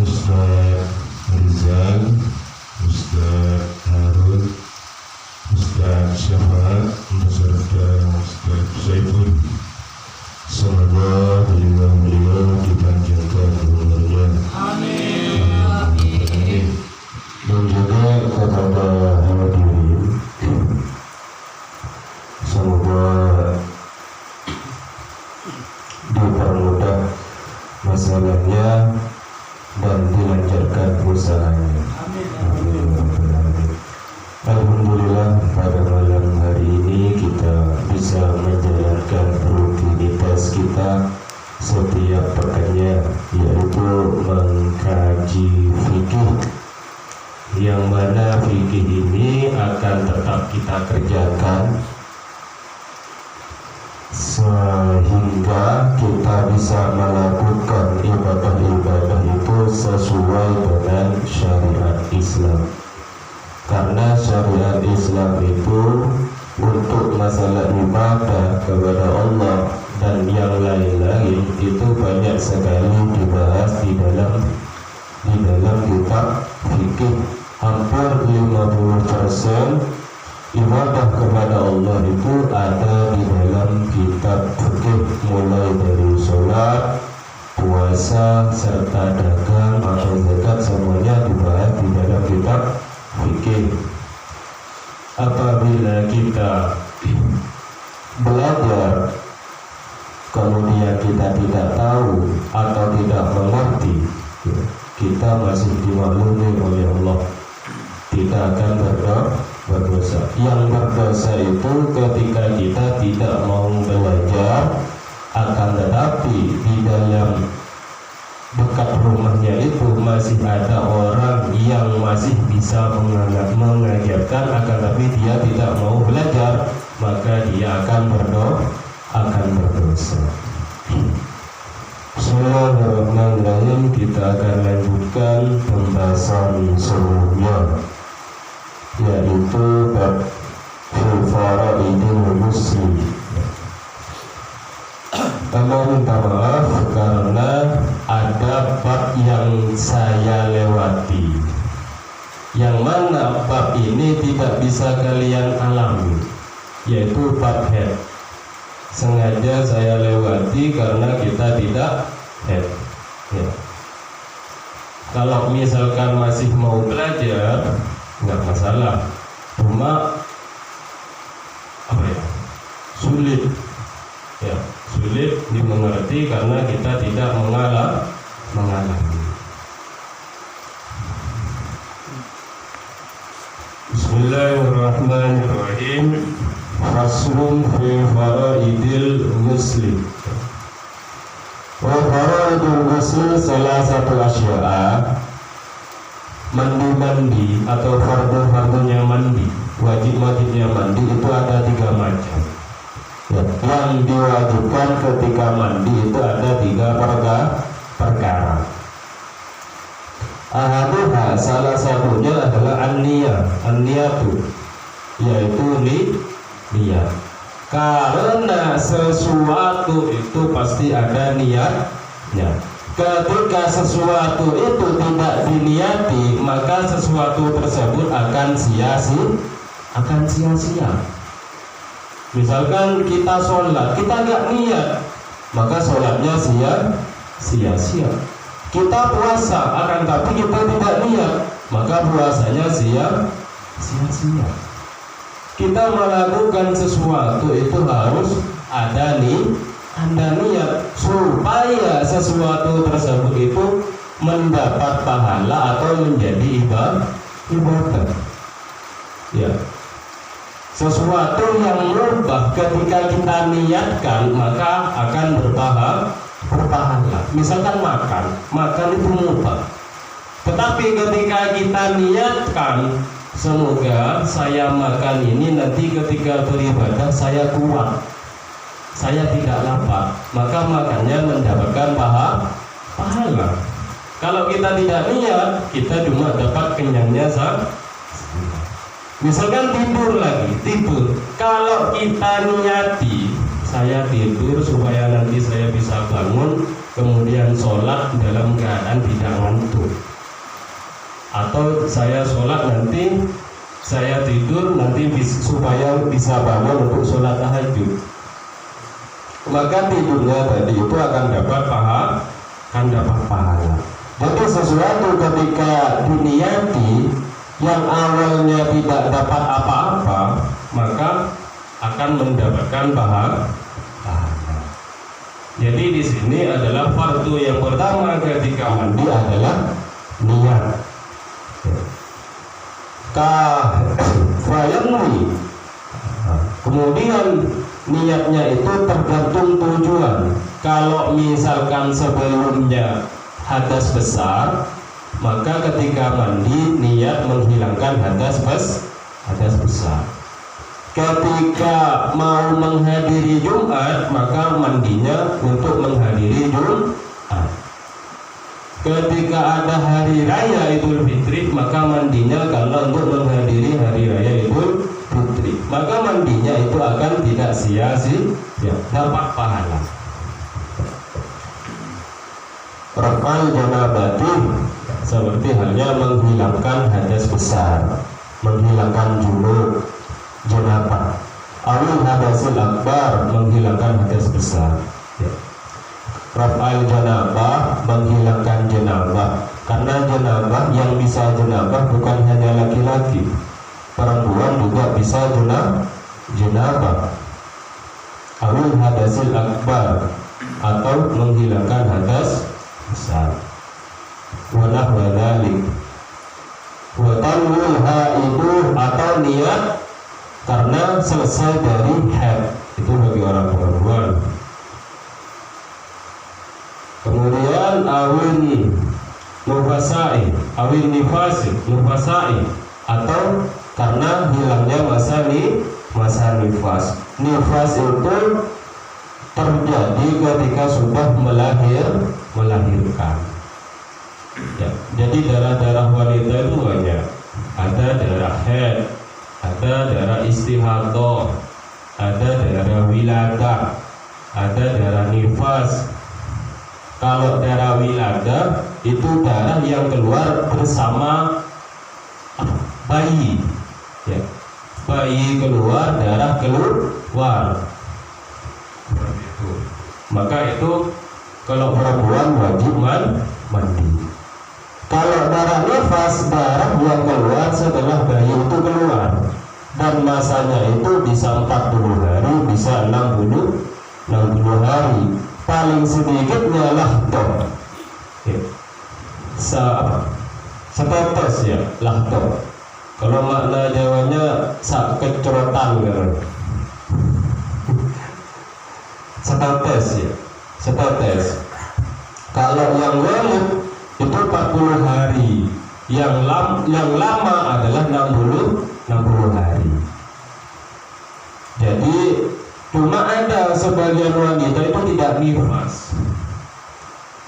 Ustaz Rizal, Ustaz Harun, Ustaz Syafat, beserta Ustaz Saiful. Semoga beliau dipanjangkan umurnya. Amin. Dan juga kepada hadirin, semoga dipermudah masalahnya dan dilancarkan usahanya. Amin. Alhamdulillah, pada malam hari ini kita bisa menjalankan rutinitas kita setiap pekannya, yaitu mengkaji fikih, yang mana fikih ini akan tetap kita kerjakan sehingga kita bisa melakukan ibadah-ibadah itu sesuai dengan syariat Islam. Karena syariat Islam itu untuk masalah ibadah kepada Allah dan yang lain-lain itu banyak sekali dibahas di dalam kitab fikih. Hampir 50% ibadah kepada Allah itu ada di dalam kitab fikih, mulai dari sholat, puasa, serta dagang atau zakat, semuanya dibahas di dalam kitab fikih. Apabila kita belajar kemudian kita tidak tahu atau tidak mengerti, kita masih dimaklumi oleh Allah, kita akan berdosa. Yang berdosa itu ketika kita tidak mau belajar, akan tetapi di dalam dekat rumahnya itu masih ada orang yang masih bisa mengajarkan, akan tetapi dia tidak mau belajar, maka dia akan berdosa. Bismillahirrahmanirrahim. Kita akan lanjutkan pembahasan sebelumnya, yaitu bab faraidil muslim. Kami minta maaf karena ada bab yang saya lewati, yang mana bab ini tidak bisa kalian alami, yaitu bab head. Sengaja saya lewati karena kita tidak head. Ya. Kalau misalkan masih mau belajar, nggak masalah. Cuma sulit. Ya, sulit dimengerti karena kita tidak mengalami. Bismillahirrahmanirrahim. Faslun fi faraidil muslim. Wa faraidul muslim salah satu asya'a. Mandi atau fardu-fardunya mandi, wajib-wajibnya mandi itu ada 3 macam. Yang diwajibkan ketika mandi itu ada 3 perkara. Ahaduha, salah satunya adalah an-niyatu, yaitu niat. Karena sesuatu itu pasti ada niatnya. Ketika sesuatu itu tidak diniati, maka sesuatu tersebut akan sia-sia. Misalkan kita sholat, kita nggak niat, maka sholatnya sia-sia. Kita puasa, akan tapi kita tidak niat, maka puasanya sia-sia. Kita melakukan sesuatu itu harus ada niat supaya sesuatu tersebut itu mendapat pahala atau menjadi ibadah. Ya. Sesuatu yang mubah ketika kita niatkan maka akan berpahala. Misalkan makan itu mubah. Tetapi ketika kita niatkan, semoga saya makan ini nanti ketika beribadah saya kuat, saya tidak lapar, maka makannya mendapatkan pahala. Kalau kita tidak niat, kita cuma dapat kenyangnya saja. Misalkan tidur. Kalau kita niati, saya tidur supaya nanti saya bisa bangun kemudian sholat dalam keadaan tidak ngantuk, atau saya sholat nanti saya tidur nanti supaya bisa bangun untuk sholat tahajud, maka tidurnya tadi itu akan dapat pahala. Jadi sesuatu ketika diniati yang awalnya tidak dapat apa-apa, maka akan mendapatkan pahala. Jadi di sini adalah fardu yang pertama ketika mandi adalah niat. Fayanwi. Kemudian niatnya itu tergantung tujuan. Kalau misalkan sebelumnya hadas besar, maka ketika mandi niat menghilangkan hadas besar. Ketika mau menghadiri Jumat, maka mandinya untuk menghadiri Jumat. Ketika ada hari raya Idul Fitri, maka mandinya karena untuk menghadiri hari raya Idul Fitri. Maka mandinya itu akan tidak sia-sia, dapat pahala. Rafal janabati, seperti halnya menghilangkan hadas besar, menghilangkan junub, janabah. Awil hadasil akbar, menghilangkan hadas besar. Rafal janabah, menghilangkan janabah. Karena janabah yang bisa janabah bukan hanya laki-laki, perempuan juga bisa janabah. Awil hadasil akbar, atau menghilangkan hadas besar. Wanah wadalik. Watanwil itu atau niat karena selesai dari haid, itu bagi orang perempuan. Kemudian awin nufasai, awin nufasai, atau karena hilangnya masa nifas. Nifas itu terjadi ketika sudah melahirkan. Ya, jadi darah-darah wanita itu banyak. Ada darah haid, ada darah istihadah, ada darah wiladah, ada darah nifas. Kalau darah wiladah itu darah yang keluar bersama bayi, ya. Bayi keluar, darah keluar. Maka itu kalau perempuan wajib mandi. Kalau darah nifas, darah yang keluar setelah bayi itu keluar, dan masanya itu bisa 40 hari, bisa 60 hari. Paling sedikitnya lahdoh, ya. Setetes ya, lahdoh. Kalau makna Jawanya sak kecorotan gitu. Setetes ya, setetes. Kalau yang walid itu 40 hari, yang lama adalah 60 hari. Jadi cuma ada sebagian wanita itu tidak nifas,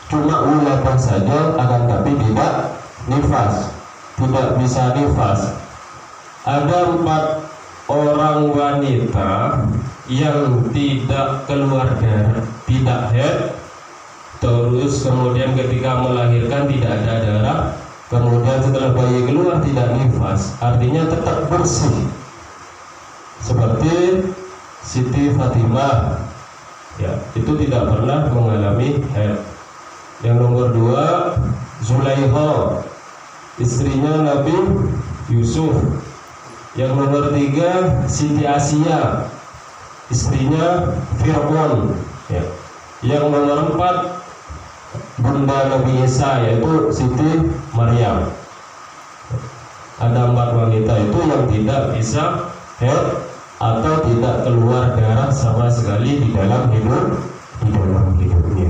cuma wiladah saja, akan tapi tidak nifas, tidak bisa nifas. Ada 4 orang wanita yang tidak keluar darah, tidak haid, terus kemudian ketika melahirkan tidak ada darah, kemudian setelah bayi keluar tidak nifas, artinya tetap bersih, seperti Siti Fatimah, ya, itu tidak pernah mengalami haid. Yang nomor 2 Zulaikha, istrinya Nabi Yusuf. Yang nomor 3 Siti Asia, istrinya Fir'aun, ya. Yang nomor 4 Bunda Nabi Isa, yaitu Siti Maryam. Ada 4 wanita itu yang tidak bisa haid atau tidak keluar darah sama sekali di dalam hidupnya.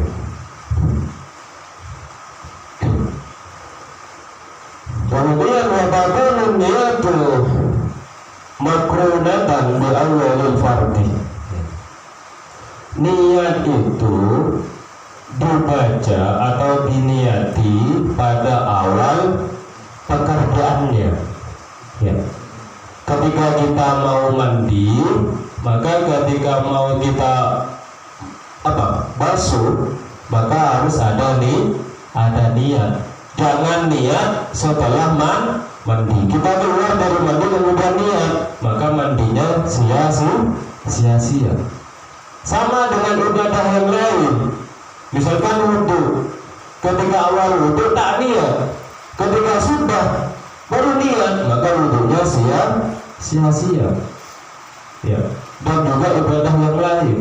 Kemudian wababunun niyatu makrunatan di awalil fardi. Niat itu dibaca atau diniati pada awal pekerjaannya, ya. Ketika kita mau mandi, maka ketika mau kita basuh, maka harus ada niat. Jangan niat setelah mandi. Kita keluar dari mandi kemudian niat, maka mandinya sia-sia. Sama dengan ibadah yang lain. Misalkan wudu, ketika awal wudu tak niat, ketika sudah baru niat, maka wudunya sia-sia. Ya. Dan juga ibadah yang lain.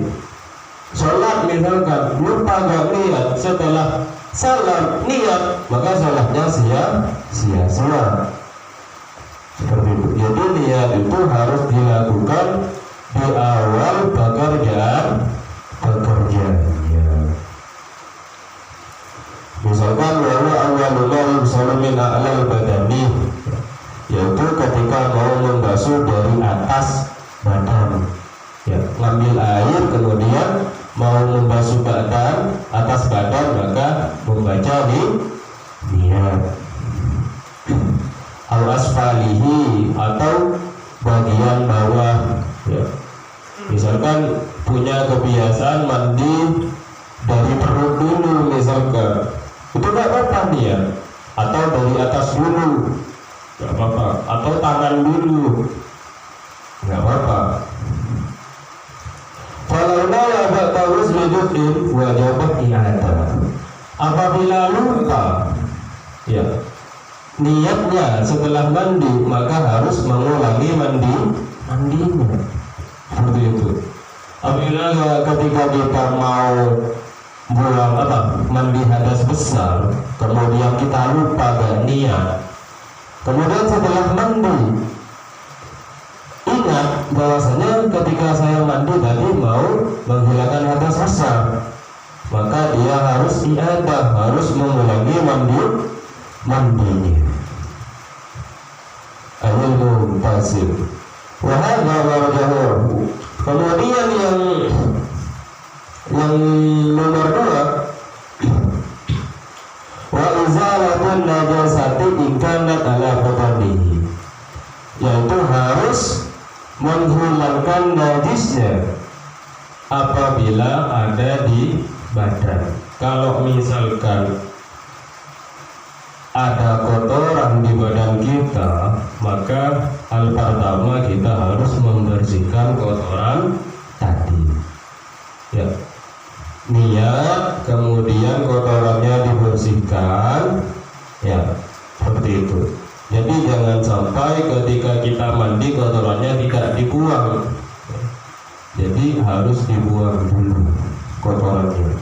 Sholat misalkan lupa gak niat, setelah salam niat, maka sholatnya sia-sia. Seperti itu. Jadi niat itu harus dilakukan di awal pekerjaannya. Misalkan walau awalnya yusalu min a'lal badani, yaitu ketika mau membasuh dari atas badan. Ya, ngambil air kemudian mau membasuh badan, atas badan, maka membaca niat. Al asfalihi, atau bagian bawah. Ya. Misalkan punya kebiasaan mandi dari perut dulu misalkan, itu gak apa-apa niat. Atau dari atas dulu, gak apa-apa. Atau tangan dulu, gak apa-apa. Kalau nala bagus hidupin wajib iadah. Apabila lupa, ya, niatnya setelah mandi, maka harus mengulangi mandinya. Seperti itu. Apabila ketika kita mau buang mandi hadas besar, kemudian kita lupa gak niat, kemudian setelah mandi ingat bahwasanya ketika saya mandi tadi mau menghilangkan hadas besar, maka dia harus iadah, harus mengulangi mandinya. Al-ilmu pasir. Wahada warjahu. Kemudian yang nomor 2, wa izalatun najasati ikanat ala qadamihi, yaitu harus menghilangkan najisnya apabila ada di badan. Kalau misalkan ada kotoran di badan kita, maka hal pertama kita harus membersihkan kotoran tadi. Ya, niat, kemudian kotorannya dibersihkan. Ya, seperti itu. Jadi jangan sampai ketika kita mandi kotorannya tidak dibuang. Jadi harus dibuang dulu kotorannya.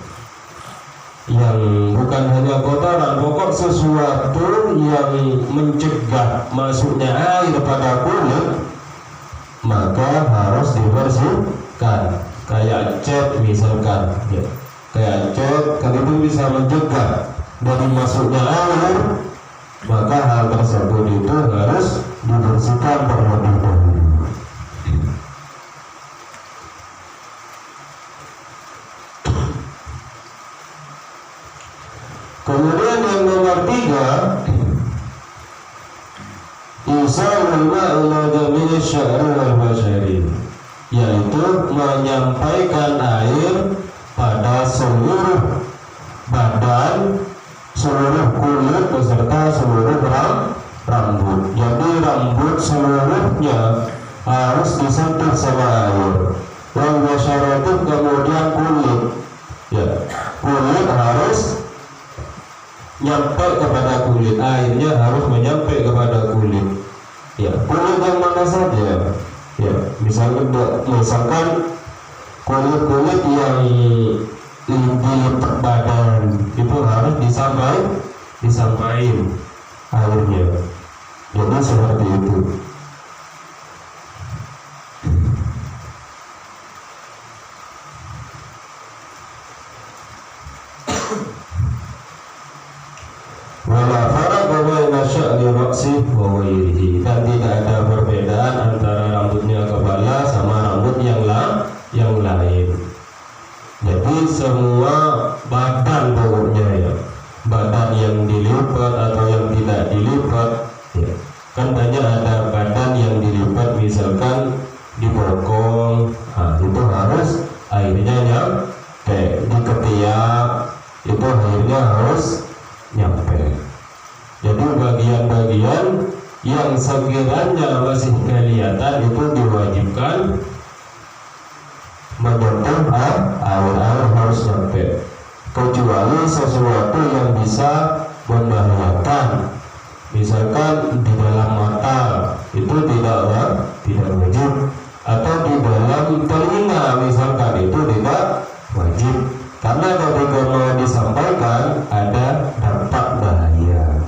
Yang bukan hanya kotoran, pokok sesuatu yang mencegah masuknya air pada kulit, maka harus dibersihkan. Kayak cat misalkan, ya. Kayak cat kan itu bisa mencegah dari masuknya air, maka hal tersebut itu harus dibersihkan terlebih dahulu. Kemudian yang nomor 3, isalul ma'i ila jami'i sya'ri wal bashari, yaitu menyampaikan air pada seluruh badan, seluruh kulit beserta seluruh rambut. Jadi rambut seluruhnya harus disentuh sama air. Wal bashari itu kemudian kulit. Ya, kulit harus nyampe kepada kulit, airnya harus menyampe kepada kulit. Ya, kulit yang mana saja. Ya, misalkan kulit yang di badan itu harus disampaikan airnya. Jadi seperti itu. Wala farqa baina sya'ri ra'si wa ghairihi, dan tidak ada perbedaan antara rambutnya kepala sama rambut yang lain. Jadi semua badan pokoknya, ya, badan yang dilipat atau yang tidak dilipat, ya. Kan banyak ada badan yang dilipat, misalkan dibokong, nah, itu harus airnya nyampe di ketiak, kemudian yang sekiranya masih kelihatan itu diwajibkan menyentuh air harus sampai, kecuali sesuatu yang bisa membahayakan, misalkan di dalam mata itu tidak wajib, atau di dalam telinga misalkan itu tidak wajib, karena ketika mau disampaikan ada dampak bahaya.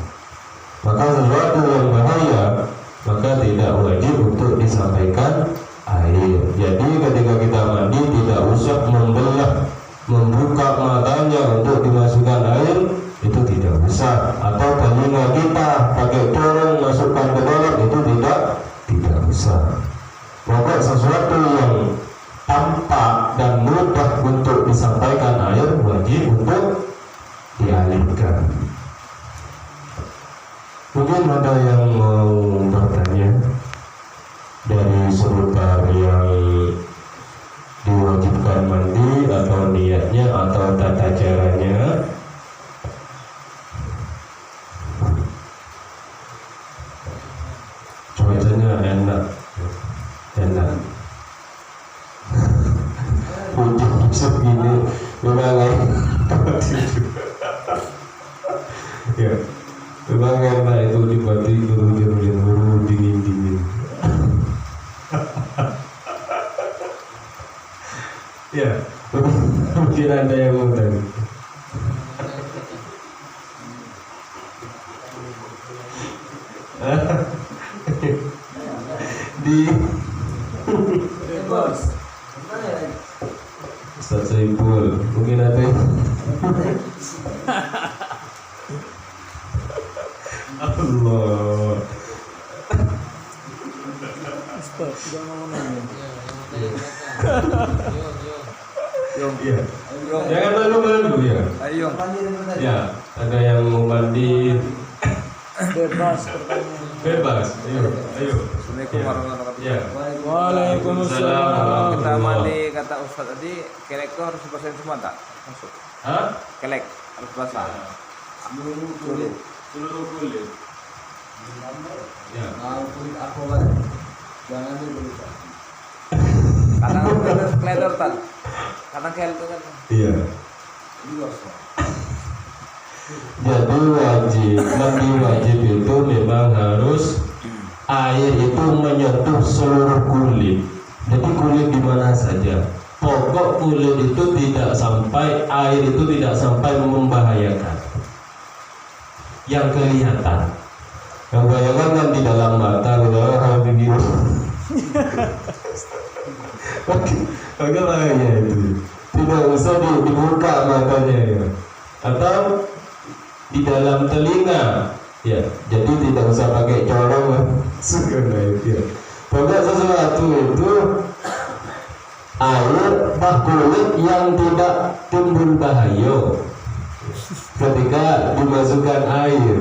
Maka sesuatu yang bahaya maka tidak wajib untuk disampaikan air. Jadi ketika kita mandi tidak usah membuka matanya untuk dimasukkan air, itu tidak usah. Atau telinga kita pakai corong masukkan ke dalam, itu tidak usah. Pokok sesuatu yang tampak dan mudah untuk disampaikan air wajib untuk dialihkan. Mungkin ada yang mau bertanya dari seputar yang diwajibkan mandi atau niatnya atau tata caranya. Cuacanya enak. Hujan segini memang ya, memang enak itu dibati hujan dingin. Ya, mungkin ada yang mau tanya. Di Ustaz Saiful, mungkin ada yang Allah. Ya, jangan malu-malu ya. Ayo. Ya, ada yang mau mandi. Bebas. Ayo. Assalamualaikum warahmatullahi Ya. wabarakatuh. Waalaikumsalam. Kita mandi kata Ustaz tadi, kelek itu harus dibasahin semua tak? Masuk. Hah? Kelek harus basah. Seluruh kulit. Ya. Kulit apa jangan dulu. Kadang keleder tak? Kadang kelek itu kan. Iya. Jadi mandi wajib itu memang harus air itu menyentuh seluruh kulit. Jadi kulit di mana saja. Pokok kulit itu tidak sampai, air itu tidak sampai membahayakan. Yang kelihatan. Yang bayangkan kan di dalam mata, kalau begini. Maka bahaya itu. Tidak usah dibuka matanya ya. Atau di dalam telinga ya, jadi tidak usah pakai corong segala itu ya. Pokoknya sesuatu itu air kulit yang tidak timbul bahaya ketika dimasukkan air.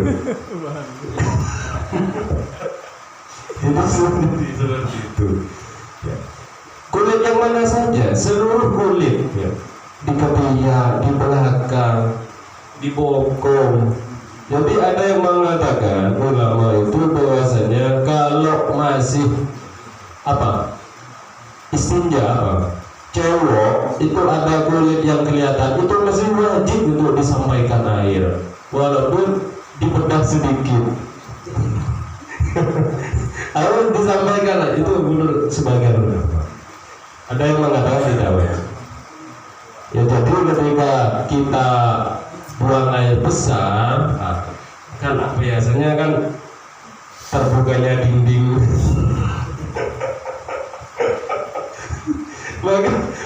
Itu seperti itu ya. Kulit yang mana saja, seluruh kulit ya. Di kepala, di belakang, di bokong. Jadi ada yang mengatakan ulama itu bahwasanya kalau masih istinja cewek itu ada kulit yang kelihatan, itu masih wajib untuk disampaikan air walaupun dibedah sedikit. Harus disampaikan, itu menurut sebagian ulama. Ada yang mengatakan tidak wajib. Ya, jadi ketika kita buang air besar, kan biasanya kan terbukanya dinding.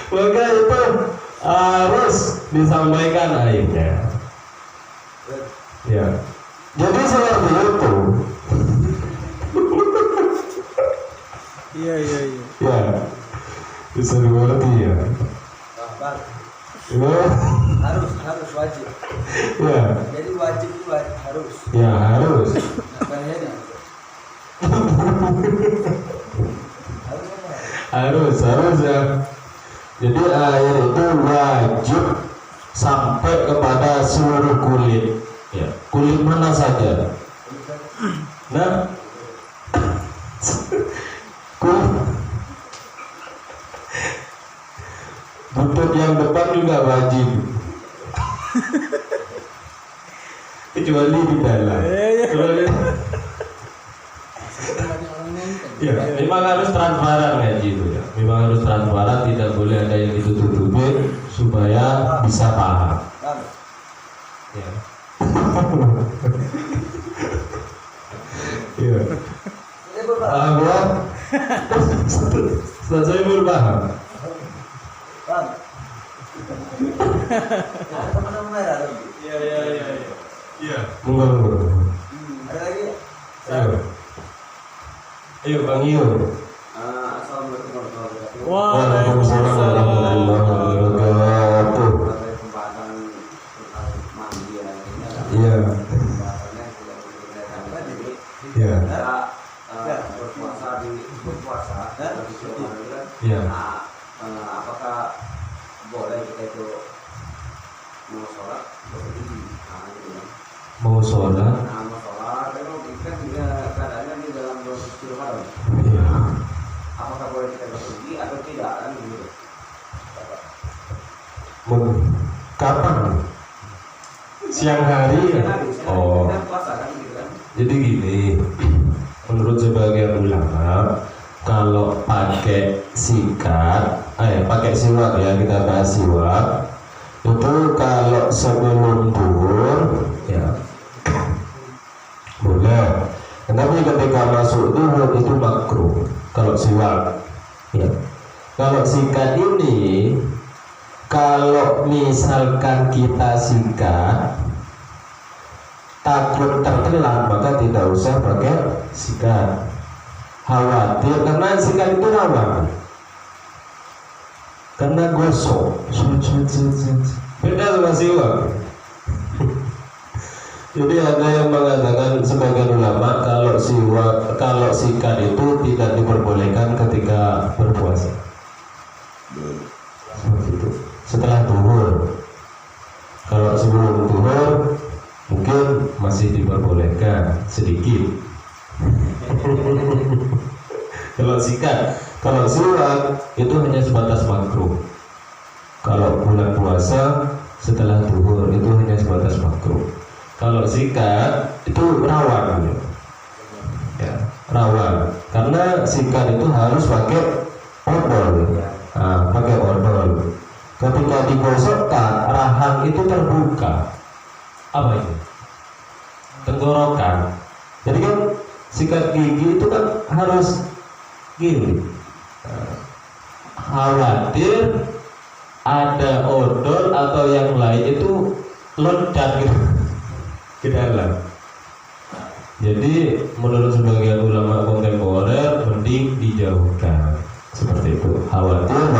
maka itu harus disampaikan airnya. Ya, jadi seperti itu. Iya. Ya, bisa dimengerti ya. Harus wajib. Ya. Jadi wajib itu harus. Ya harus. Bahayanya. harus ya. Jadi air itu wajib sampai kepada seluruh kulit. Ya, kulit mana saja. Nah, buntut yang depan juga wajib, kecuali di dalam. Ya, memang harus transparan ngaji itu ya. Memang harus transparan, tidak boleh ada yang ditutup-tutupin supaya bisa paham. Ya. Iya. Paham ya? Saya baru paham. Teman-teman merah lagi. Iya. Monggo. Ada lagi? Ayo. Ayo Bang Iyo. Assalamualaikum warahmatullahi wabarakatuh. Waalaikumsalam warahmatullahi wabarakatuh. Kesempatan tentang mandi ya. Iya. Pembahasannya sudah berbeda jadi Iya. berpuasa di Ramadan. Iya. Apakah boleh kita itu mau sholat berdiri? Gitu kan. Mau sholat? Mau sholat, kan kita juga keadaannya di dalam bulan Ramadan. Iya. Apakah boleh kita berdiri atau tidak kan gitu? Kapan? Siang hari ya? Oh. Kita puasa kan gitu kan? Jadi gini, menurut sebagian ulama, kalau pakai sikat, pakai siwak ya, kita bahas siwak, itu kalau sebelum duhur ya boleh. Tetapi ketika masuk duhur itu makruh kalau siwak. Ya. Kalau sikat ini, kalau misalkan kita sikat takut tertelan, maka tidak usah pakai sikat. Khawatir karena sikat itu rawan, karena gosok. Beda sama siwak. Jadi ada yang mengatakan sebagian ulama kalau sikat itu tidak diperbolehkan ketika berpuasa. Seperti itu. Setelah duhur. Kalau sebelum duhur mungkin masih diperbolehkan sedikit. Kalau siwak itu hanya sebatas makruh. Kalau bulan puasa setelah duhur itu hanya sebatas makruh. Kalau sikat itu rawan, ya, rawan. Karena sikat itu harus pakai odol, pakai odol. Ketika digosokkan, rahang itu terbuka. Apa itu? Tenggorokan. Jadi kan sikat gigi itu kan harus gini. Khawatir ada odol atau yang lain itu loncat gitu ke dalam. Jadi menurut sebagian ulama kontemporer mending dijauhkan seperti itu. Khawatir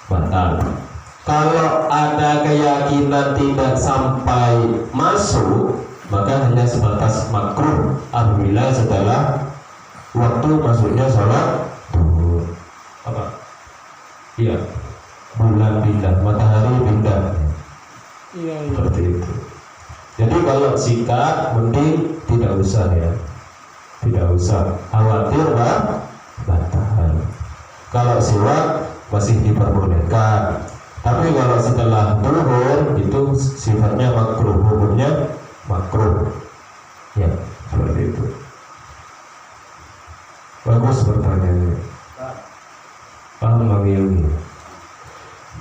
batal. Kalau ada keyakinan tidak sampai masuk, maka hanya sebatas makruh apabila setelah waktu masuknya sholat duhur. Apa? Iya, bulan pindah, matahari pindah. Iya. Seperti itu. Jadi kalau sikat mending tidak usah ya, tidak usah. Khawatir batal. Kalau siwak masih diperbolehkan. Tapi kalau setelah duhur itu sifatnya makruh, hukumnya makruh. Ya, seperti itu. Bagus pertanyaannya. Paham Bang Yogi?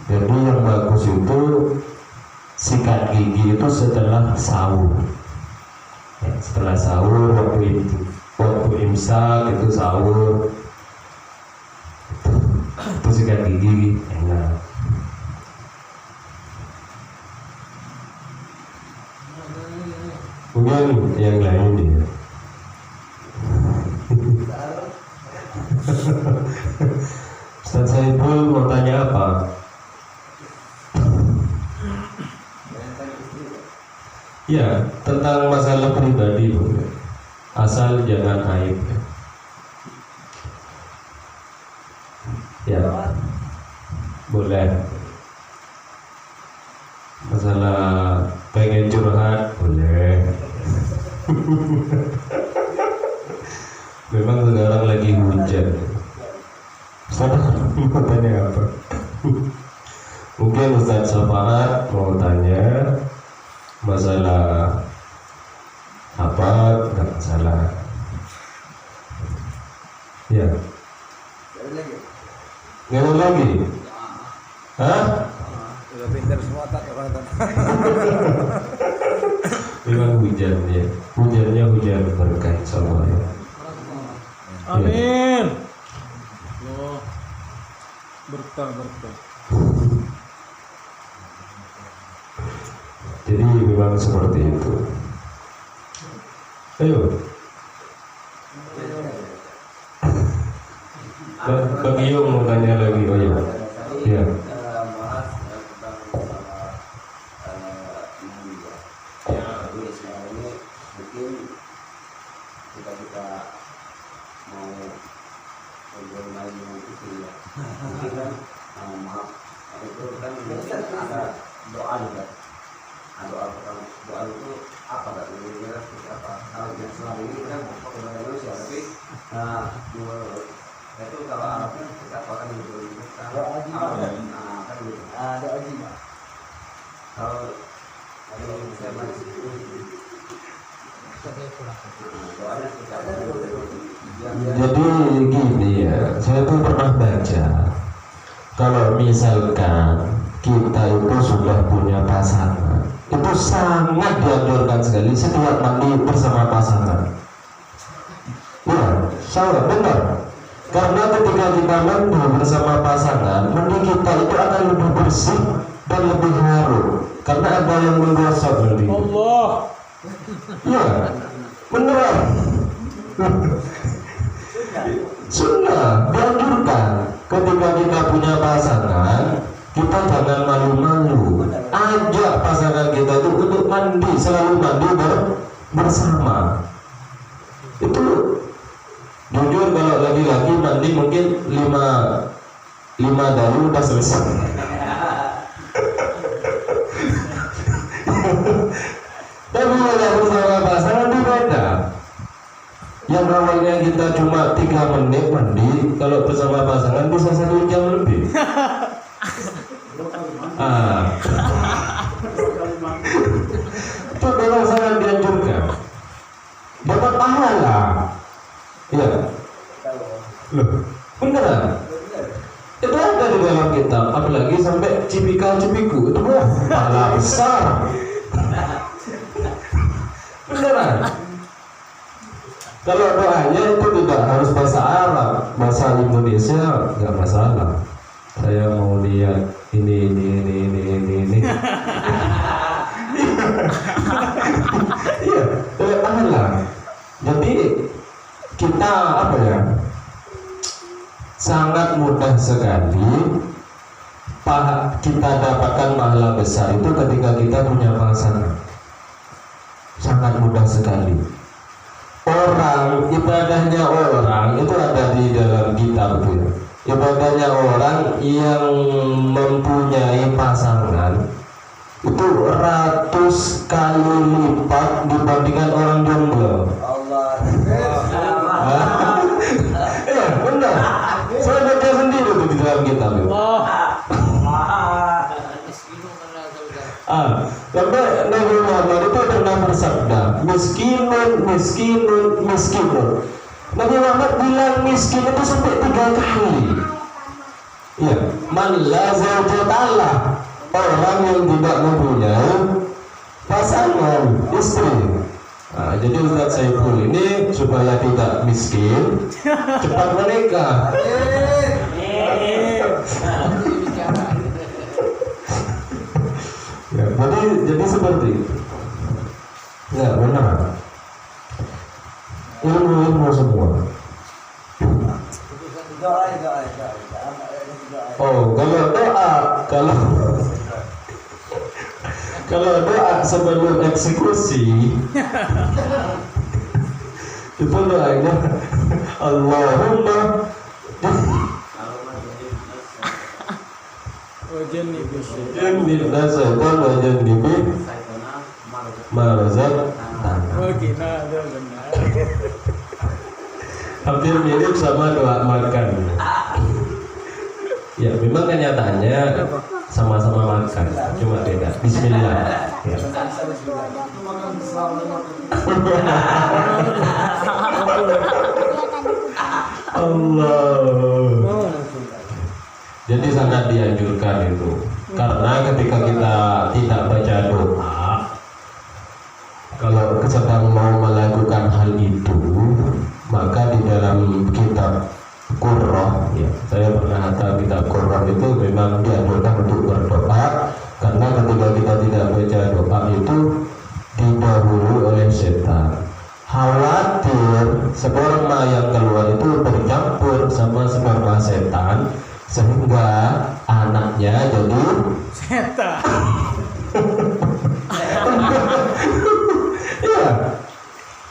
Jadi yang bagus itu sikat gigi itu setelah sahur. Ya, setelah sahur waktu imsak itu sahur. Itu sikat gigi enak. Kemudian yang lain dia. Ustaz Saiful mau tanya apa? Ya, tentang masalah pribadi, asal jangan aib. Ya, boleh. Masalah pengen curhat, boleh. Memang sekarang lagi hujan. Saudara mau tanya apa? Mungkin Ustaz Syafaat mau tanya masalah apa? Enggak masalah. Ya. Nggak ada lagi? Hah? Udah pintar semua tak orang tak. Memang hujan ya. Hujannya hujan berkah insyaallah ya. Amin. Oh, berkah. Jadi memang seperti itu. Ayo. Bang Iyo mau tanya lagi, oh ya. Ya. Bahas tentang masalah ibu ya. Jadi sekarang ini mungkin kita mau ngobrol lagi dengan istri ya. Mungkin kan maaf itu kan ada doa juga. Doa pertama, doa itu apa kan? Kira-kira seperti apa? Kalau yang selama ini kan kepada manusia, tapi itu kalau Arabnya kita akan menjadi doa ajibah kan gitu. Doa ajibah. Kalau ada yang bisa masih doanya kita Jadi gini ya, saya tuh pernah baca kalau misalkan kita itu sudah punya pasangan, itu sangat dianjurkan sekali setiap mandi bersama pasangan. Ya, salah benar. Karena ketika kita mandi bersama pasangan, mandi kita itu akan lebih bersih dan lebih harum. Karena ada yang menggosok mandi. Allah. Ya, beneran. Sunnah dianjurkan ketika kita punya pasangan, kita jangan malu-malu. Ajak pasangan kita itu untuk mandi, selalu mandi bersama. Itu jujur kalau laki-laki mandi mungkin 5 dalu udah selesai. Tapi kalau bersama pasangan itu beda. Yang awalnya kita cuma 3 menit mandi, kalau bersama pasangan bisa 1 jam lebih. Itu memang sangat dianjurkan. Dapat pahala. Ya. Loh, beneran? Itu ada di dalam kitab, apalagi sampai cipika-cipiku itu pahala besar. Beneran? Kalau doanya itu tidak harus bahasa Arab, bahasa Indonesia nggak masalah. Saya mau lihat ini. Iya, tidak pahala. Jadi kita apa ya? Sangat mudah sekali kita dapatkan pahala besar itu ketika kita punya pasangan. Sangat mudah sekali. Orang, ibadahnya orang itu ada di dalam kitab itu ya. Ibadahnya orang yang mempunyai pasangan itu 100 kali lipat dibandingkan orang jomblo. Iya benar. Saya baca sendiri itu di dalam kitab itu. Sampai Nabi Muhammad itu pernah bersabda, miskinun. Nabi Muhammad bilang miskin itu sampai 3 kali. Ya, man la zawjatalah, orang yang tidak mempunyai pasangan istri. Jadi Ustaz Saiful ini supaya tidak miskin, cepat menikah. Ya, jadi seperti itu. Ya benar. Ilmu semua. Oh, kalau doa sebelum eksekusi itu doanya Allahumma jannibna syaitan wa jannibi ma razaqtana. Oke, nah itu benar. Hampir mirip sama doa makan. Ya, memang kenyataannya sama-sama makan, cuma beda. Bismillah. Ya. Allah. Jadi sangat dianjurkan itu. Karena ketika kita tidak baca doa, kalau sedang mau melakukan hal itu, maka di dalam kitab Qurrah, ya, saya pernah kata kitab Qurrah itu memang dianjurkan untuk berdoa, karena ketika kita tidak baca doa itu didahului oleh setan. Khawatir sperma yang keluar itu bercampur sama sperma setan, sehingga anaknya jadi Setan. iya.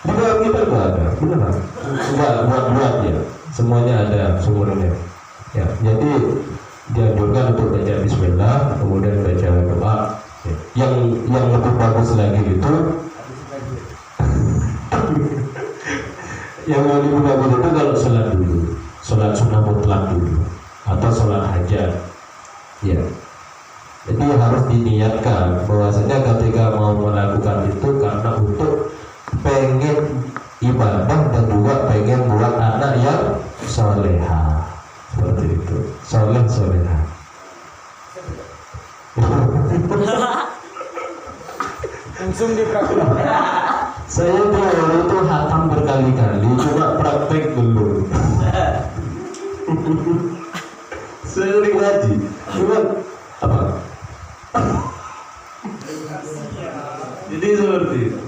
Di dalam kita itu ada, benar? Enggak buat-buat ya. Semuanya ada sumbernya. Ya, jadi dianjurkan untuk baca Bismillah, kemudian baca doa. Ya. Yang lebih bagus lagi itu, yang lebih bagus itu kalau sholat dulu, sholat sunnah mutlak dulu, atau sholat hajat. Ya. Jadi harus diniatkan bahwasanya ketika mau melakukan itu karena untuk pengen ibadah dan juga pengen buat anak yang soleha, seperti itu, soleha. Langsung dipraktek. Saya dulu itu hatam berkali-kali, cuma praktek belum. Sering ngaji, cuma apa? Jadi seperti itu.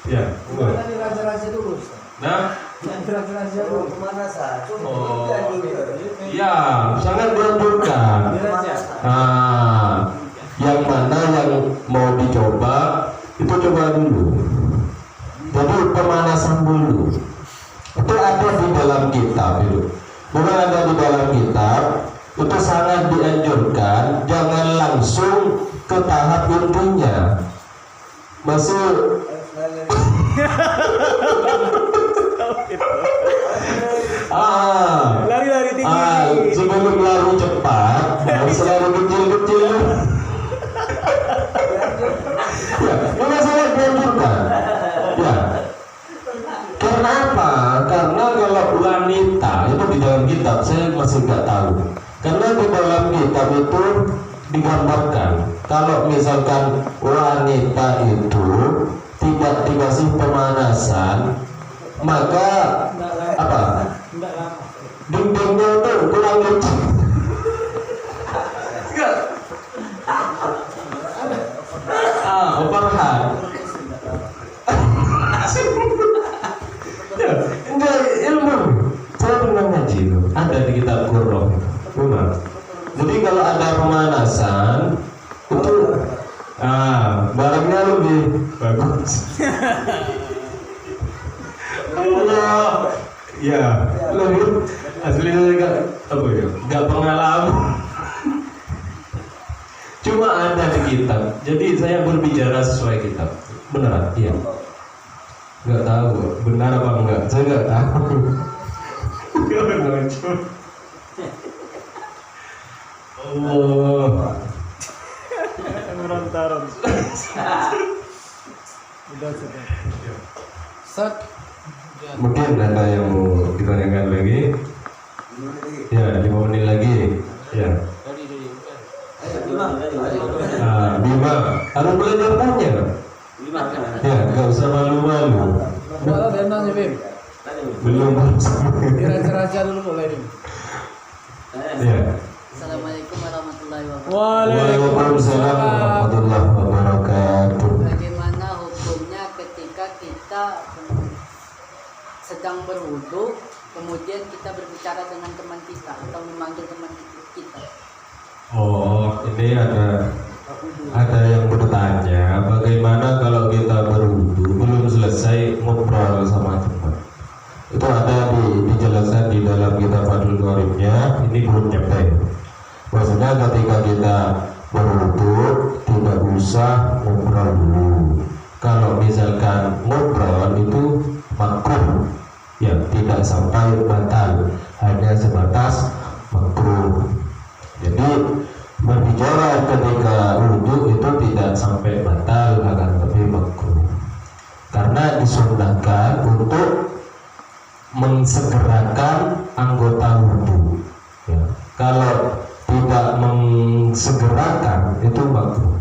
Ya, Kita di raja-raja dulu. nah, Di raja-raja dulu. Kemana saja? oh, ya, sangat dianjurkan. Di raja. Nah, yang mana yang mau dicoba itu coba dulu. Jadi pemanasan dulu. Itu ada di dalam kitab itu. Bukan ada di dalam kitab. Itu sangat dianjurkan. Jangan langsung ke tahap intinya. Masih Lari-lari tinggi. sebelum lari cepat harus lari kecil-kecil. Ya, ini sangat dianjurkan. Ya. Karena apa? Karena kalau wanita itu di dalam kitab saya masih nggak tahu. Karena di dalam kitab itu digambarkan kalau misalkan wanita itu tidak dikasih pemanasan, maka apa? Dindingnya itu kurang licin. Enggak. Overhead. Ya, enggak ilmu. Saya pernah ngaji itu. Ada di kitab Qur'an. Memang. Jadi kalau ada pemanasan itu barangnya lebih bagus. Allah, ya, lebih aslinya enggak apa ya, enggak pengalaman. Cuma ada di kitab. Jadi saya berbicara sesuai kitab. Benar? Iya. Enggak tahu benar apa enggak. Saya enggak tahu. Enggak benar cuma. Allah. Merontaron. Udah sudah. Set. Mungkin ada yang mau ditanyakan lagi? Ya, 5 menit lagi. Ya. Bima, harus belajar tanya. Ya, nggak usah malu-malu. Boleh dia nanya Bim. Belum. Di raja-raja dulu boleh Bim. Ya. Assalamualaikum warahmatullahi wabarakatuh. Waalaikumsalam warahmatullahi wabarakatuh. Bagaimana hukumnya ketika kita sedang berwudu, kemudian kita berbicara dengan teman kita atau memanggil teman kita? Oh, ini ada yang bertanya, bagaimana kalau kita berwudu belum selesai ngobrol sama teman? Itu ada dijelaskan di dalam kitab Fadlul Qoribnya. Ini belum nyampe. Maksudnya ketika kita berwudu tidak usah ngobrol dulu. kalau misalkan ngobrol itu makruh, ya tidak sampai batal, hanya sebatas makruh. Jadi berbicara ketika wudhu itu tidak sampai batal, akan tapi makruh, karena disunnahkan untuk mensegerakan anggota wudhu. Ya. Kalau tidak mensegerakan itu makruh,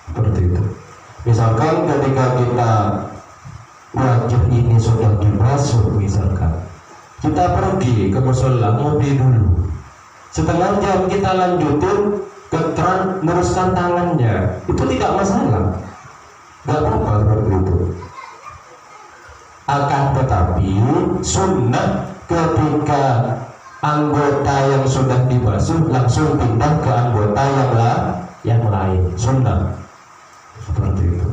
seperti itu. Misalkan ketika kita wajah ini sudah dibasuh, misalkan kita pergi ke musola ngopi dulu, setengah jam kita lanjutin ke keran meruskan tangannya, itu tidak masalah, nggak apa-apa seperti itu. Akan tetapi sunnah ketika anggota yang sudah dibasuh langsung pindah ke anggota yang lain, sunnah seperti itu.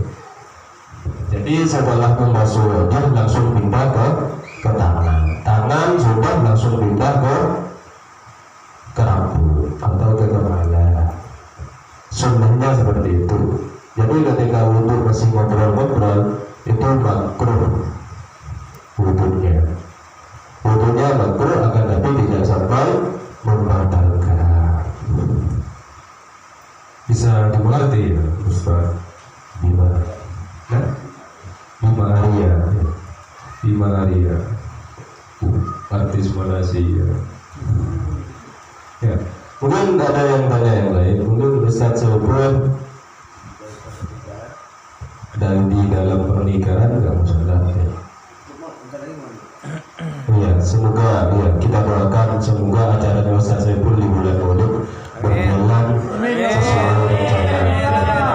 Jadi setelah membasuh wajah langsung pindah ke tangan sudah langsung pindah ke rambut atau ke kepala. Sunnahnya seperti itu. Jadi ketika wudhu masih ngobrol-ngobrol itu makruh wudhunya makruh, akan tapi tidak sampai membatalkan. Bisa dimengerti ya Ustaz? Bima Arya artis Malaysia ya. Mungkin ada yang tanya yang lain, mungkin Ustaz Sobron dan di dalam pernikahan nggak masalah ya. Ya, semoga ya kita doakan semoga acaranya Ustaz Saiful di bulan Maulid berjalan sesuai rencana.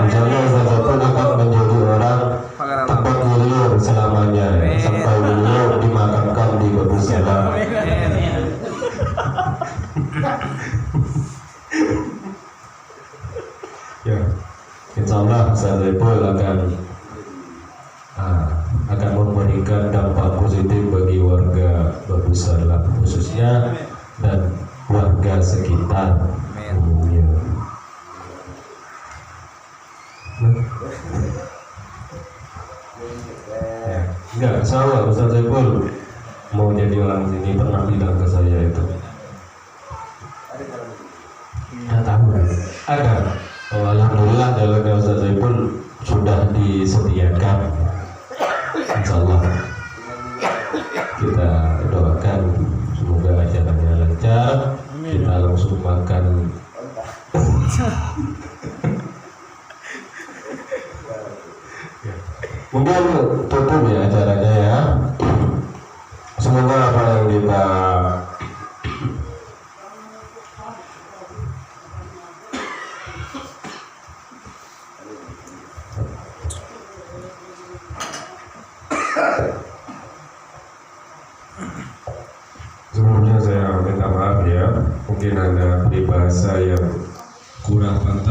Insyaallah Ustaz Saiful akan menjadi orang tempat hilir selamanya sampai beliau dimakamkan di Darussalam. Ya, insyaallah Ustaz Saiful akan memberikan dampak positif bagi warga Darussalam khususnya dan warga sekitar umumnya. Ya, enggak salah Ustaz Saiful mau jadi orang sini, pernah bilang ke saya itu. Tidak tahu ada. Oh, alhamdulillah dalamnya Ustaz Saiful sudah disediakan. Insyaallah kita doakan semoga acaranya lancar, kita langsung makan. Mungkin tutup ya acaranya ya. Semoga apa yang kita sebelumnya saya minta maaf ya, mungkin ada peribahasa yang kurang pantas